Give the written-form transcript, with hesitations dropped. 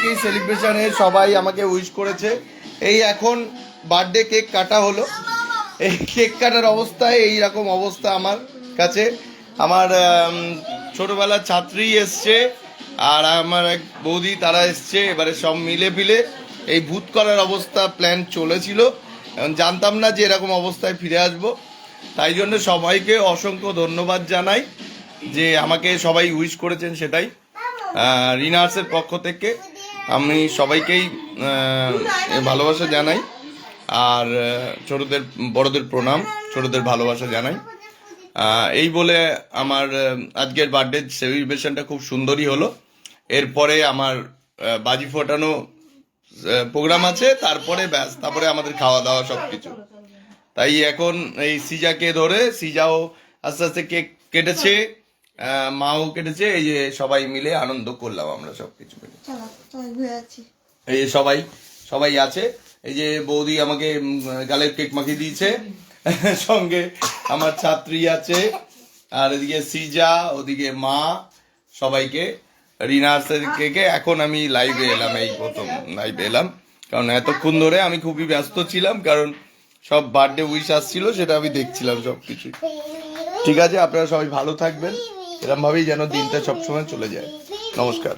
আজকেই সেলিব্রেশনে সবাই আমাকে উইশ করেছে। এই এখন বার্থডে কেক কাটা হলো। এই কেক কাটার অবস্থায় এই রকম অবস্থা আমার কাছে। আমার ছোটবেলার ছাত্রী এসছে আর আমার এক বৌদি তারা এসছে, এবারে সব মিলে ফিলে এই ভূত করার অবস্থা প্ল্যান চলেছিল। জানতাম না যে এরকম অবস্থায় ফিরে আসব, তাই জন্য সবাইকে অসংখ্য ধন্যবাদ জানাই যে আমাকে সবাই উইশ করেছেন। সেটাই রিনার্সের পক্ষ থেকে আমি সবাইকেই ভালোবাসা জানাই। আর ছোটদের বড়দের প্রণাম, ছোটদের ভালোবাসা জানাই। এই বলে আমার আজকের বার্থডে সেলিব্রেশনটা খুব সুন্দরই হলো। এরপরে আমার বাজি ফোটানো প্রোগ্রাম আছে, তারপরে ব্যাস, তারপরে আমাদের খাওয়া দাওয়া সব কিছু। তাই এখন এই সিজাকে ধরে, সিজাও আস্তে আস্তে কেক কেটেছে, মাও কেটেছে, এই যে সবাই মিলে আনন্দ করলাম আমরা সবকিছু মিলে। এই যে সবাই সবাই আছে। এই যে বৌদি আমাকে গালের কেক মাখিয়ে দিয়েছে, সঙ্গে আমার ছাত্রী আছে, আর এদিকে সিজা, ওদিকে মা, সবাইকে রিনার্সের কেকে। এখন আমি লাইভে এলাম, এই প্রথম লাইভে এলাম, কারণ এতক্ষণ ধরে আমি খুবই ব্যস্ত ছিলাম, কারণ সব বার্থডে উইশ আসছিল, সেটা আমি দেখছিলাম সবকিছু। ঠিক আছে, আপনারা সবাই ভালো থাকবেন, এরকম ভাবেই যেন দিনটা সবসময় চলে যায়। নমস্কার।